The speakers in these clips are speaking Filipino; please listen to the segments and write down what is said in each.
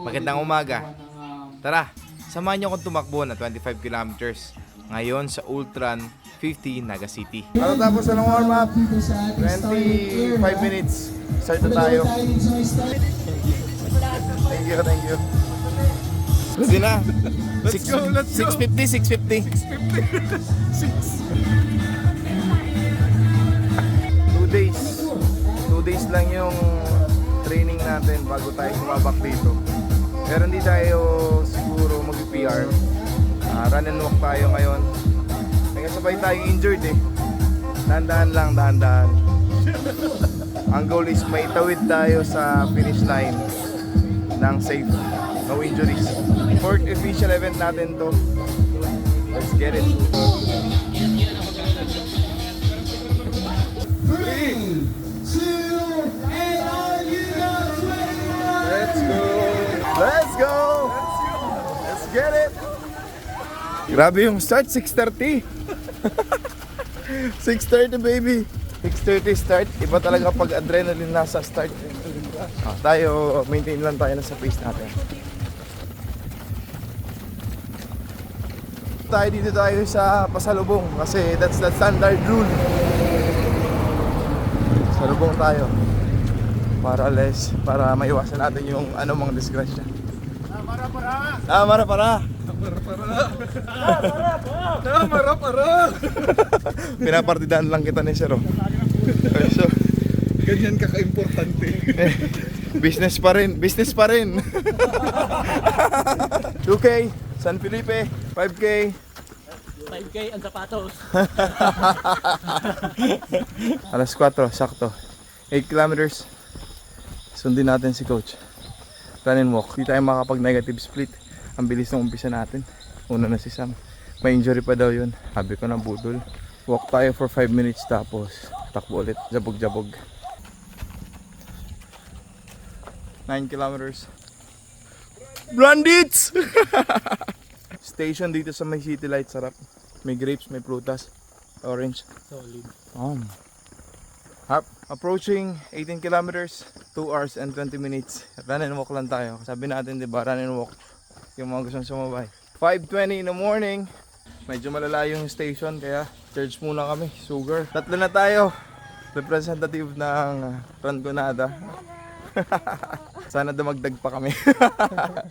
Magandang umaga. Tara, samahan niyo akong tumakbo na 25 kilometers ngayon sa Ultran 50 Naga City. Tapos ng warm up, 25 minutes. Start na tayo. Thank you. Ready na? Let's go. 650. 2 days lang yung training natin bago tayo sumabak dito. Pero hindi tayo siguro mag-PR. Run and walk tayo ngayon. May kasabay tayo injured eh. Dahan-dahan lang. Ang goal is maitawid tayo sa finish line ng safe. No injuries. Fourth official event natin to. Let's get it. 3, 2, and all you guys ready? Let's go! Let's get it! Grabe yung start, 6:30. 6:30 baby. 6:30 start. Iba talaga pag adrenaline nasa start. Tayo, maintain lang tayo na sa pace natin. Dito tayo sa pasalubong kasi that's the standard rule. Salubong tayo para maiwasan natin yung anumang disgrasya. Mara-para. Pinapartidahan lang kita ni Sir. So, ganyan kaka-importante. business pa rin. 2K, San Felipe, 5K ang sapatos. Alas 4, sakto. 8 kilometers. Sundin natin si coach. Run and walk. Hindi tayo makapag-negative split. Ang bilis ng umpisa natin. Una na si Sam. May injury pa daw yun. Sabi ko na budol. Walk tayo for 5 minutes tapos takbo ulit. Jabog. 9 kilometers. Brandits! Station dito sa may City Light. Sarap. May grapes, may prutas. Orange. Solid. Approaching 18 kilometers, 2 hours and 20 minutes. Run and walk lang tayo. Sabi natin, diba, run and walk. Yung mga gustong sumabay. 5:20 in the morning. Medyo malala yung station, kaya charge muna kami. Sugar. Tatlo na tayo. Representative ng Rangonada. Sana dumagdag pa kami.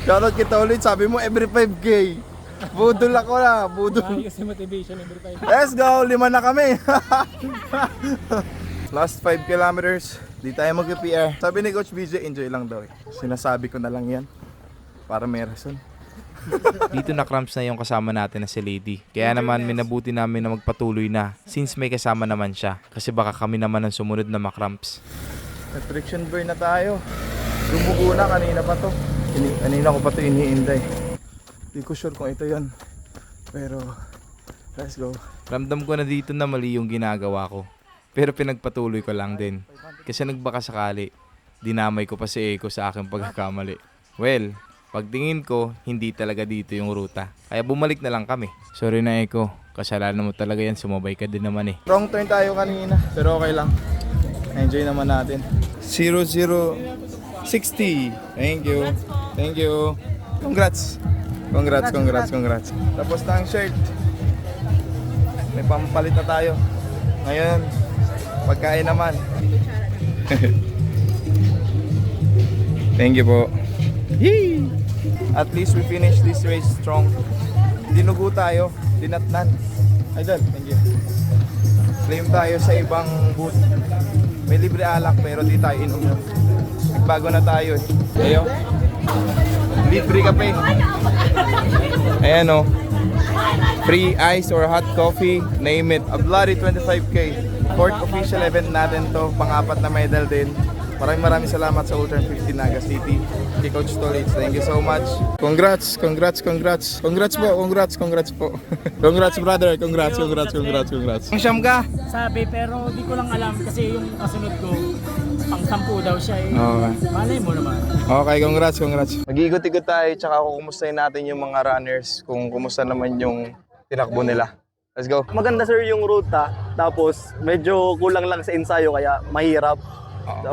Shoutout kita ulit. Sabi mo every 5K. Budol ako na. Budol. Kasi motivation every time. Let's go! 5 na kami. Last 5 kilometers. Di tayo mag-PR. Sabi ni Coach BJ, enjoy lang daw eh. Sinasabi ko na lang yan. Para may rason. Dito na cramps na yung kasama natin na si Lady. Kaya naman minabuti namin na magpatuloy na since may kasama naman siya. Kasi baka kami naman ang sumunod na makramps. Friction burn na tayo. Lumugo na kanina pa to. Kanina ko pa to iniinday. Hindi ko sure kung ito yan. Pero let's go. Ramdam ko na dito na mali yung ginagawa ko. Pero pinagpatuloy ko lang din. Kasi nagbaka sakali, dinamay ko pa si Eko sa aking pagkakamali. Well, pagtingin ko, hindi talaga dito yung ruta. Kaya bumalik na lang kami. Sorry na Eko, kasalanan mo talaga yan, sumabay ka din naman eh. Wrong turn tayo kanina, pero okay lang. Enjoy naman natin. 0060. Thank you. Congrats. Tapos na ang shirt. May pampalit na tayo. Ngayon, pagkain naman. Thank you po. Yee! At least we finished this race strong. Dinugo tayo, dinatnan. Idol, thank you. Claim tayo sa ibang booth. May libre alak pero di tayo inom. Nagbago na tayo eh. Ayo. Libre kape. Ayan o. Free ice or hot coffee, name it. A bloody 25K. Fourth official event natin to. Pang-apat na medal din. Maraming salamat sa Ultran 50 Naga City. Kay Coach Tolitz, thank you so much. Congrats po. Congrats brother. Congrats. Ang siyam ka? Sabi pero di ko lang alam kasi yung kasunod ko pang 10 daw siya eh. Okay. Malay mo naman. Okay, congrats. Mag-iikot-ikot tayo tsaka kukumustahin natin yung mga runners kung kumusta naman yung tinakbo nila. Let's go. Maganda sir yung ruta, tapos medyo kulang lang sa ensayo kaya mahirap.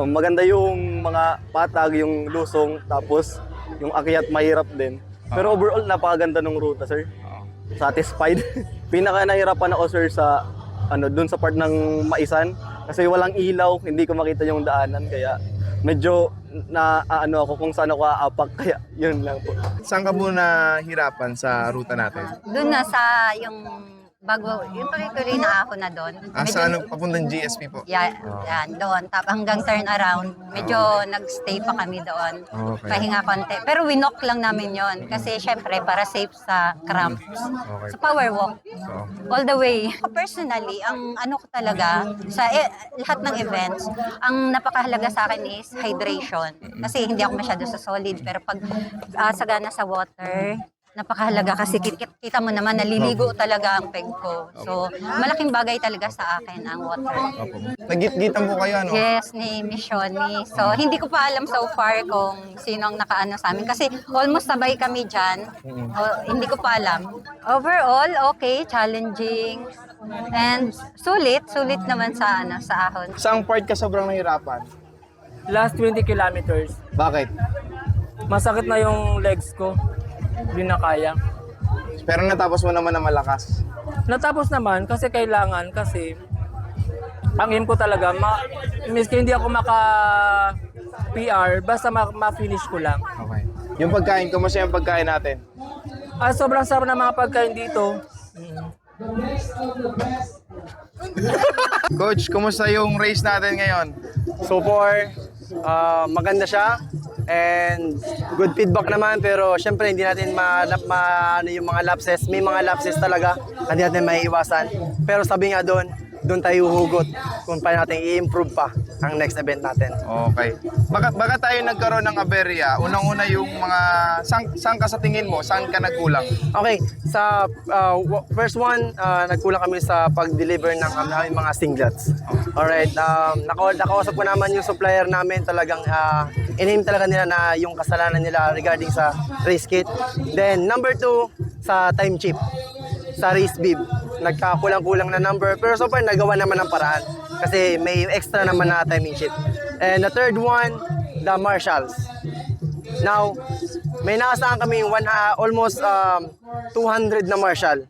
Maganda yung mga patag, yung lusong, tapos Yung akyat mahirap din. Pero overall, napakaganda ng ruta, sir. Satisfied. Pinaka nahirapan ako, sir, sa dun sa part ng Maisan. Kasi walang ilaw, hindi ko makita yung daanan. Kaya medyo ako kung saan ako aapak. Kaya yun lang po. Saan ka muna hirapan sa ruta natin? Doon na sa yung bago, yung tuloy-tuloy na ako na doon. Sa papuntang GSP po? Yan, doon. Hanggang turn around, medyo nagstay pa kami doon. Okay. Pahinga konti. Pero winok lang namin yon kasi syempre para safe sa cramps. Okay. Sa power walk. All the way. Personally, ang ano ko talaga, sa lahat ng events, ang napakahalaga sa akin is hydration. Kasi hindi ako masyado sa solid. Pero pag sagana sa water, napakahalaga kasi kita mo naman naliligo talaga ang peg ko. So, malaking bagay talaga sa akin ang water. Nagit-gitan po kayo, ano? Yes, ni Miss Shoni. So, hindi ko pa alam so far kung sino ang nakaano sa amin. Kasi almost sabay kami dyan. Hindi ko pa alam. Overall, okay, challenging. And sulit naman sa sa ahon. Saang part ka sobrang nahirapan? Last 20 kilometers, Bakit? masakit na yung legs ko. Hindi na kaya. Pero natapos mo naman na malakas. Natapos naman kasi kailangan kasi ang aim ko talaga, miski hindi ako maka-PR, basta ma-finish ko lang. Okay. Yung pagkain, kumusta yung pagkain natin? Sobrang sarap ng mga pagkain dito. Coach, kumusta yung race natin ngayon? So far, maganda siya. And good feedback naman, pero syempre hindi natin yung mga lapses. May mga lapses talaga, hindi natin maiiwasan. Pero sabi nga doon tayo hugot kung paano natin i-improve pa ang next event natin. Okay. Baka tayo nagkaroon ng aberya. Unang-una yung mga... Saan ka sa tingin mo? Saan ka nagkulang? Okay, sa first one, nagkulang kami sa pag-deliver ng aming mga singlets. Alright, nakausap ko naman yung supplier namin, talagang in-aim talaga nila na yung kasalanan nila regarding sa race kit. Then, number 2, sa time chip, sa race bib. Nagkakulang-kulang na number, pero so far nagawa naman ng paraan kasi may extra naman na timing chip. And the third one, the marshals. Now, may naasahan kami almost 200 na marshal.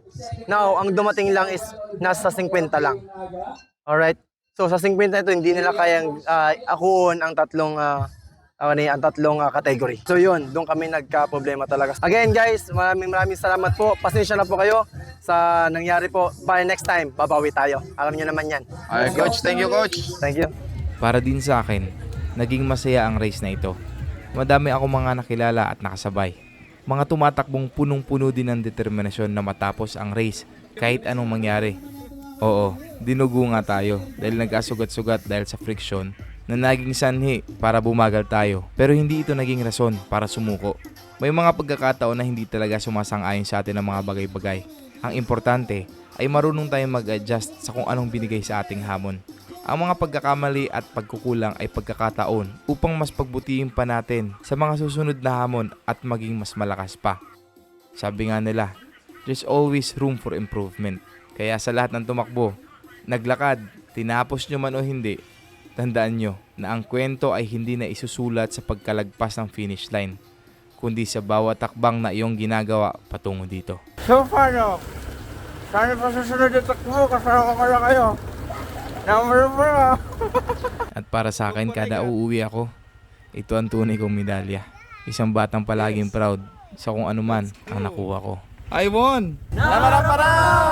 Now, ang dumating lang is nasa 50 lang. Alright? So, sa 50 ito, hindi nila kayang akuon ang tatlong category. So yun, doon kami nagka-problema talaga. Again guys, maraming salamat po. Pasensya na po kayo sa nangyari po. By next time, babawi tayo. Alam niyo naman yan. Ay, Coach. Thank you, Coach. Thank you. Para din sa akin, naging masaya ang race na ito. Madami ako mga nakilala at nakasabay. Mga tumatakbong punong-puno din ng determinasyon na matapos ang race kahit anong mangyari. Oo, dinugo nga tayo dahil nagkasugat-sugat dahil sa friction na naging sanhi para bumagal tayo. Pero hindi ito naging rason para sumuko. May mga pagkakataon na hindi talaga sumasang-ayon sa atin ang mga bagay-bagay. Ang importante ay marunong tayong mag-adjust sa kung anong binigay sa ating hamon. Ang mga pagkakamali at pagkukulang ay pagkakataon upang mas pagbutihin pa natin sa mga susunod na hamon at maging mas malakas pa. Sabi nga nila, there's always room for improvement. Kaya sa lahat ng tumakbo, naglakad, tinapos nyo man o hindi, tandaan nyo na ang kwento ay hindi na isusulat sa pagkalagpas ng finish line, kundi sa bawat takbang na iyong ginagawa patungo dito. So far, no? Sana pa susunod yung takbo, kasama ko lang kayo. Number 4, At para sa akin, kada uuwi ako, ito ang tunay kong medalya. Isang batang palaging proud sa kung ano man ang nakuha ko. I won! Para!